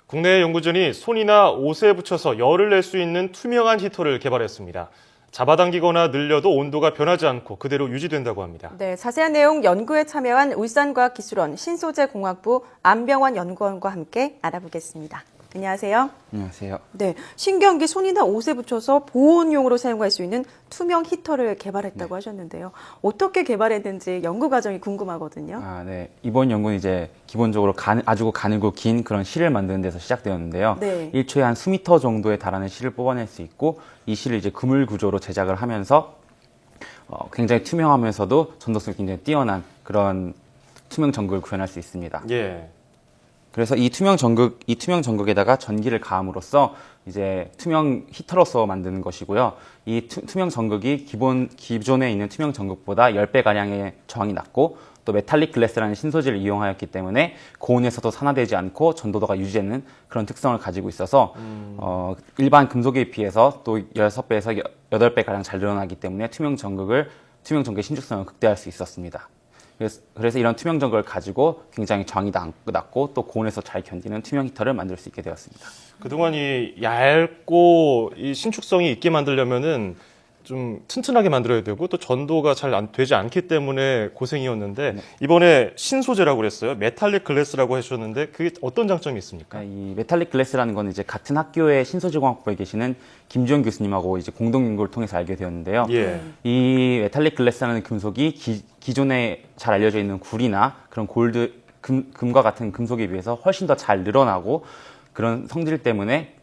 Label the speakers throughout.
Speaker 1: 국내 연구진이 손이나 옷에 붙여서 열을 낼 수 있는 투명한 히터를 개발했습니다. 잡아당기거나 늘려도 온도가 변하지 않고 그대로 유지된다고 합니다.
Speaker 2: 네, 자세한 내용 연구에 참여한 울산과학기술원 신소재공학부 안병환 연구원과 함께 알아보겠습니다. 안녕하세요.
Speaker 3: 안녕하세요.
Speaker 2: 네, 신경기 손이나 옷에 붙여서 보온용으로 사용할 수 있는 투명 히터를 개발했다고 하셨는데요. 어떻게 개발했는지 연구 과정이 궁금하거든요.
Speaker 3: 네. 이번 연구는 이제 기본적으로 아주 가늘고 긴 그런 실을 만드는 데서 시작되었는데요.
Speaker 2: 네.
Speaker 3: 1초에 한 수미터 정도에 달하는 실을 뽑아낼 수 있고 이 실을 이제 그물 구조로 제작을 하면서 굉장히 투명하면서도 전도성이 굉장히 뛰어난 그런 투명 전극을 구현할 수 있습니다.
Speaker 1: 예.
Speaker 3: 그래서 이 투명 전극에다가 전기를 가함으로써 이제 투명 히터로서 만드는 것이고요. 이 투명 전극이 기존에 있는 투명 전극보다 10배 가량의 저항이 낮고 또 메탈릭 글래스라는 신소재를 이용하였기 때문에 고온에서도 산화되지 않고 전도도가 유지되는 그런 특성을 가지고 있어서 일반 금속에 비해서 또 6배에서 8배 가량 잘 늘어나기 때문에 투명 전극의 신축성을 극대화할 수 있었습니다. 그래서 이런 투명 전극을 가지고 굉장히 저항이 낮고 또 고온에서 잘 견디는 투명 히터를 만들 수 있게 되었습니다.
Speaker 1: 그동안 이 얇고 이 신축성이 있게 만들려면은 좀 튼튼하게 만들어야 되고 또 전도가 잘 되지 않기 때문에 고생이었는데 이번에 신소재라고 그랬어요. 메탈릭 글래스라고 해주셨는데 그게 어떤 장점이 있습니까?
Speaker 3: 이 메탈릭 글래스라는 건 이제 같은 학교의 신소재공학부에 계시는 김지원 교수님하고 이제 공동 연구를 통해서 알게 되었는데요.
Speaker 1: 예.
Speaker 3: 이 메탈릭 글래스라는 금속이 기존에 잘 알려져 있는 구리나 그런 금과 같은 금속에 비해서 훨씬 더 잘 늘어나고 그런 성질 때문에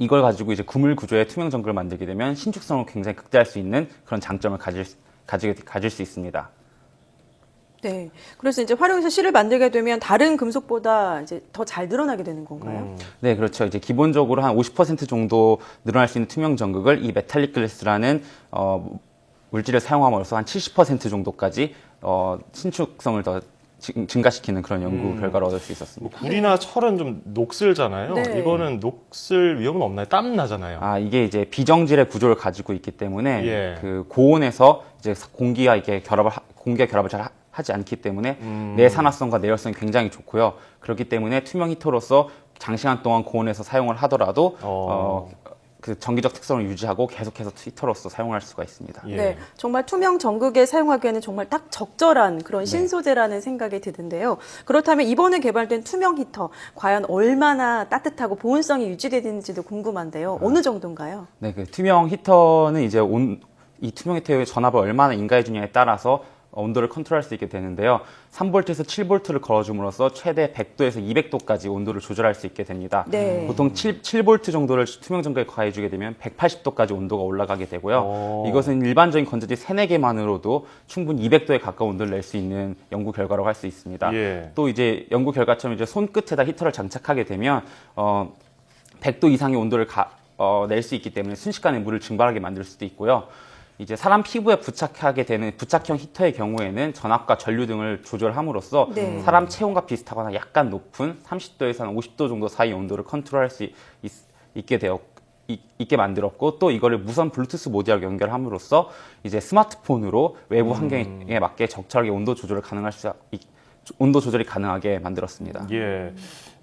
Speaker 3: 이걸 가지고 이제 그물 구조의 투명 전극을 만들게 되면 신축성을 굉장히 극대화할 수 있는 그런 장점을 가질 수 있습니다.
Speaker 2: 네, 그래서 이제 활용해서 실을 만들게 되면 다른 금속보다 이제 더 잘 늘어나게 되는 건가요?
Speaker 3: 네, 그렇죠. 이제 기본적으로 한 50% 정도 늘어날 수 있는 투명 전극을 이 메탈릭 글래스라는 물질을 사용함으로써 한 70% 정도까지 신축성을 더 증가시키는 그런 연구 결과를 얻을 수 있었습니다.
Speaker 1: 뭐 구리나 철은 좀 녹슬잖아요.
Speaker 2: 네.
Speaker 1: 이거는 녹슬 위험은 없나요? 땀 나잖아요.
Speaker 3: 이게 이제 비정질의 구조를 가지고 있기 때문에
Speaker 1: 예.
Speaker 3: 그 고온에서 이제 공기가 결합을 잘 하지 않기 때문에 내산화성과 내열성이 굉장히 좋고요. 그렇기 때문에 투명 히터로서 장시간 동안 고온에서 사용을 하더라도 그 전기적 특성을 유지하고 계속해서 히터로서 사용할 수가 있습니다.
Speaker 1: 예.
Speaker 2: 네, 정말 투명 전극에 사용하기에는 정말 딱 적절한 그런 신소재라는 생각이 드는데요. 그렇다면 이번에 개발된 투명 히터, 과연 얼마나 따뜻하고 보온성이 유지되는지도 궁금한데요. 어느 정도인가요?
Speaker 3: 네, 그 투명 히터는 이제 이 투명 히터의 전압을 얼마나 인가해 주냐에 따라서 온도를 컨트롤할 수 있게 되는데요. 3V에서 7V를 걸어줌으로써 최대 100도에서 200도까지 온도를 조절할 수 있게 됩니다.
Speaker 2: 네.
Speaker 3: 보통 7V 정도를 투명 전극에 가해주게 되면 180도까지 온도가 올라가게 되고요. 이것은 일반적인 건전지 3, 4개만으로도 충분히 200도에 가까운 온도를 낼 수 있는 연구 결과라고 할 수 있습니다.
Speaker 1: 예.
Speaker 3: 또 이제 연구 결과처럼 이제 손끝에다 히터를 장착하게 되면 100도 이상의 온도를 낼 수 있기 때문에 순식간에 물을 증발하게 만들 수도 있고요. 이제 사람 피부에 부착하게 되는 부착형 히터의 경우에는 전압과 전류 등을 조절함으로써
Speaker 2: 네.
Speaker 3: 사람 체온과 비슷하거나 약간 높은 30도에서 한 50도 정도 사이 온도를 컨트롤할 수 있게 만들었고 또 이거를 무선 블루투스 모듈하고 연결함으로써 이제 스마트폰으로 외부 환경에 맞게 적절하게 온도 조절이 가능하게 만들었습니다.
Speaker 1: 예.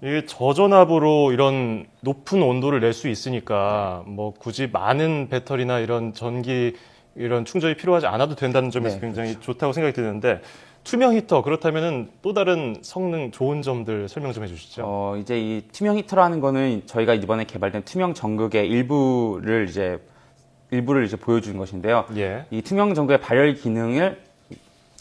Speaker 1: 이게 저전압으로 이런 높은 온도를 낼 수 있으니까 뭐 굳이 많은 배터리나 이런 전기 이런 충전이 필요하지 않아도 된다는 점에서
Speaker 3: 네,
Speaker 1: 굉장히 좋다고 생각이 드는데 투명 히터 그렇다면은 또 다른 성능 좋은 점들 설명 좀 해주시죠.
Speaker 3: 이제 이 투명 히터라는 거는 저희가 이번에 개발된 투명 전극의 일부를 이제 보여주는 것인데요.
Speaker 1: 예.
Speaker 3: 이 투명 전극의 발열 기능을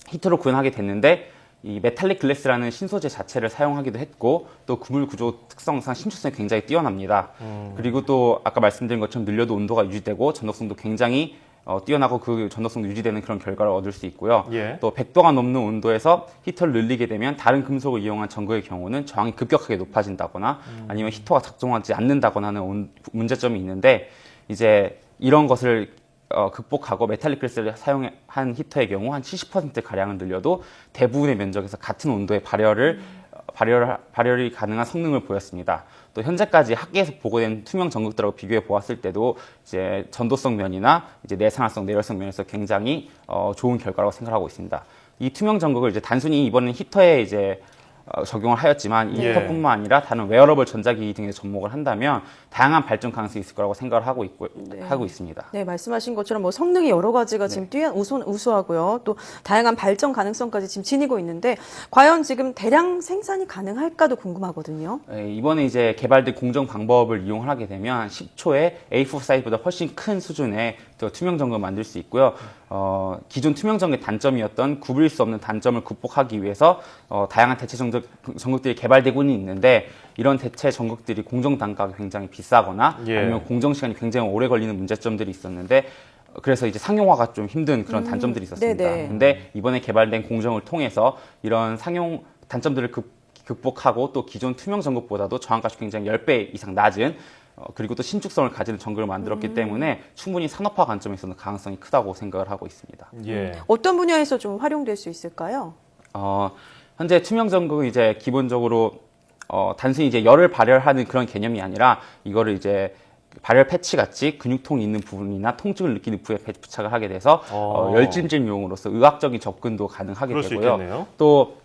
Speaker 3: 히터로 구현하게 됐는데 이 메탈릭 글래스라는 신소재 자체를 사용하기도 했고 또 그물 구조 특성상 신축성이 굉장히 뛰어납니다. 그리고 또 아까 말씀드린 것처럼 늘려도 온도가 유지되고 전도성도 굉장히 뛰어나고 그 전도성도 유지되는 그런 결과를 얻을 수 있고요.
Speaker 1: 예.
Speaker 3: 또 100도가 넘는 온도에서 히터를 늘리게 되면 다른 금속을 이용한 전극의 경우는 저항이 급격하게 높아진다거나 아니면 히터가 작동하지 않는다거나 하는 문제점이 있는데 이제 이런 것을 극복하고 메탈릭 글래스를 사용한 히터의 경우 한 70% 가량을 늘려도 대부분의 면적에서 같은 온도의 발열이 가능한 성능을 보였습니다. 또 현재까지 학계에서 보고된 투명 전극들하고 비교해 보았을 때도 이제 전도성 면이나 이제 내산화성, 내열성 면에서 굉장히 좋은 결과라고 생각하고 있습니다. 이 투명 전극을 이제 단순히 이번엔 히터에 이제 적용을 하였지만 이
Speaker 1: 예.
Speaker 3: 히터뿐만 아니라 다른 웨어러블 전자기기 등에 접목을 한다면 다양한 발전 가능성이 있을 거라고 생각을 하고 있습니다.
Speaker 2: 네, 말씀하신 것처럼 뭐 성능이 여러 가지가 지금 우수하고요. 또 다양한 발전 가능성까지 지금 지니고 있는데 과연 지금 대량 생산이 가능할까도 궁금하거든요.
Speaker 3: 이번에 이제 개발된 공정 방법을 이용하게 되면 10초에 A4 사이즈보다 훨씬 큰 수준의 투명 점검을 만들 수 있고요. 기존 투명 점검의 단점이었던 구부릴 수 없는 단점을 극복하기 위해서 다양한 대체 전극들이 개발되고는 있는데 이런 대체 전극들이 공정 단가가 굉장히 비싸거나
Speaker 1: 예.
Speaker 3: 아니면 공정 시간이 굉장히 오래 걸리는 문제점들이 있었는데 그래서 이제 상용화가 좀 힘든 그런 단점들이 있었습니다.
Speaker 2: 네네.
Speaker 3: 근데 이번에 개발된 공정을 통해서 이런 상용 단점들을 극복하고 또 기존 투명 전극보다도 저항가치 굉장히 10배 이상 낮은 그리고 또 신축성을 가지는 전극을 만들었기 때문에 충분히 산업화 관점에서는 가능성이 크다고 생각을 하고 있습니다.
Speaker 1: 예.
Speaker 2: 어떤 분야에서 좀 활용될 수 있을까요?
Speaker 3: 현재 투명 전극은 이제 기본적으로 단순히 이제 열을 발열하는 그런 개념이 아니라 이거를 이제 발열 패치 같이 근육통이 있는 부분이나 통증을 느끼는 부위에 부착을 하게 돼서 열찜질용으로서 의학적인 접근도 가능하게
Speaker 1: 그럴 수
Speaker 3: 되고요.
Speaker 1: 있겠네요.
Speaker 3: 또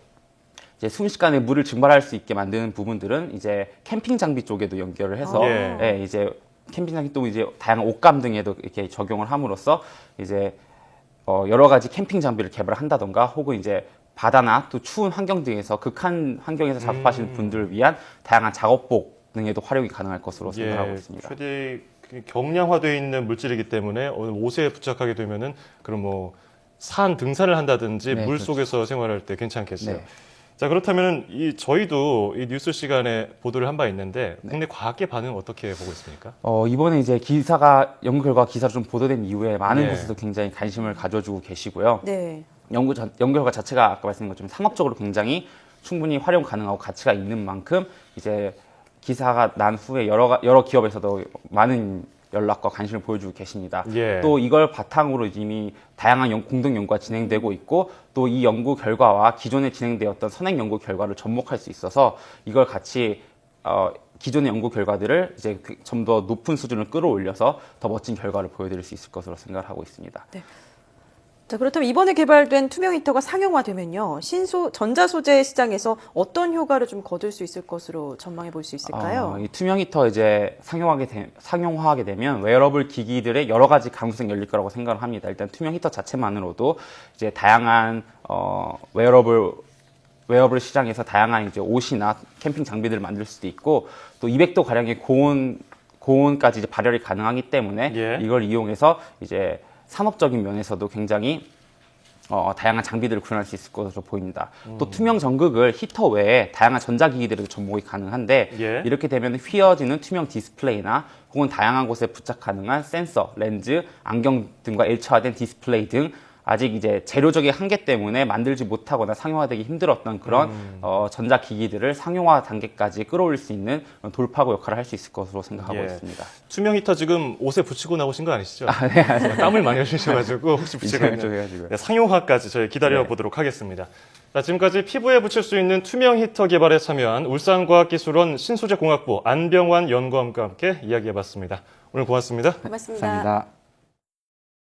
Speaker 3: 이제 순식간에 물을 증발할 수 있게 만드는 부분들은 이제 캠핑 장비 쪽에도 연결을 해서
Speaker 1: 예.
Speaker 3: 이제 캠핑 장비 또 이제 다양한 옷감 등에도 이렇게 적용을 함으로써 이제 여러 가지 캠핑 장비를 개발을 한다던가 혹은 이제 바다나 또 추운 환경 등에서 극한 환경에서 작업하시는 분들을 위한 다양한 작업복 등에도 활용이 가능할 것으로 생각하고 있습니다.
Speaker 1: 최대 경량화되어 있는 물질이기 때문에 옷에 부착하게 되면은 그럼 뭐 산 등산을 한다든지
Speaker 3: 네,
Speaker 1: 물
Speaker 3: 그렇죠.
Speaker 1: 속에서 생활할 때 괜찮겠어요.
Speaker 3: 네.
Speaker 1: 자, 그렇다면 저희도 이 뉴스 시간에 보도를 한 바 있는데
Speaker 3: 네.
Speaker 1: 국내 과학계 반응 어떻게 보고 있습니까?
Speaker 3: 이번에 이제 연구 결과 기사로 좀 보도된 이후에 많은
Speaker 1: 예.
Speaker 3: 곳에서 굉장히 관심을 가져주고 계시고요.
Speaker 2: 네.
Speaker 3: 연구 결과 자체가 아까 말씀드린 것처럼 산업적으로 굉장히 충분히 활용 가능하고 가치가 있는 만큼 이제 기사가 난 후에 여러 기업에서도 많은 연락과 관심을 보여주고 계십니다.
Speaker 1: 예.
Speaker 3: 또 이걸 바탕으로 이미 다양한 공동 연구가 진행되고 있고 또 이 연구 결과와 기존에 진행되었던 선행 연구 결과를 접목할 수 있어서 이걸 같이 기존의 연구 결과들을 이제 좀 더 높은 수준을 끌어올려서 더 멋진 결과를 보여드릴 수 있을 것으로 생각을 하고 있습니다.
Speaker 2: 자, 그렇다면 이번에 개발된 투명 히터가 상용화되면요. 전자 소재 시장에서 어떤 효과를 좀 거둘 수 있을 것으로 전망해 볼 수 있을까요?
Speaker 3: 이 투명 히터 이제 상용화하게 되면 웨어러블 기기들의 여러 가지 가능성이 열릴 거라고 생각을 합니다. 일단 투명 히터 자체만으로도 이제 다양한 웨어러블 시장에서 다양한 이제 옷이나 캠핑 장비들을 만들 수도 있고 또 200도 가량의 고온까지 이제 발열이 가능하기 때문에
Speaker 1: 예.
Speaker 3: 이걸 이용해서 이제 산업적인 면에서도 굉장히 다양한 장비들을 구현할 수 있을 것으로 보입니다. 또 투명 전극을 히터 외에 다양한 전자기기들에도 접목이 가능한데
Speaker 1: 예.
Speaker 3: 이렇게 되면 휘어지는 투명 디스플레이나 혹은 다양한 곳에 부착 가능한 센서, 렌즈, 안경 등과 일체화된 디스플레이 등 아직 이제 재료적인 한계 때문에 만들지 못하거나 상용화되기 힘들었던 그런 전자기기들을 상용화 단계까지 끌어올릴 수 있는 돌파구 역할을 할 수 있을 것으로 생각하고
Speaker 1: 예.
Speaker 3: 있습니다.
Speaker 1: 투명 히터 지금 옷에 붙이고 나오신 거 아니시죠?
Speaker 3: 네.
Speaker 1: 땀을 많이 흘리셔가지고 혹시 붙이고
Speaker 3: 이쪽에
Speaker 1: 있는
Speaker 3: 해가지고요.
Speaker 1: 네, 상용화까지 저희 기다려보도록 하겠습니다. 자, 지금까지 피부에 붙일 수 있는 투명 히터 개발에 참여한 울산과학기술원 신소재공학부 안병환 연구원과 함께 이야기해봤습니다. 오늘 고맙습니다.
Speaker 2: 고맙습니다.
Speaker 3: 감사합니다.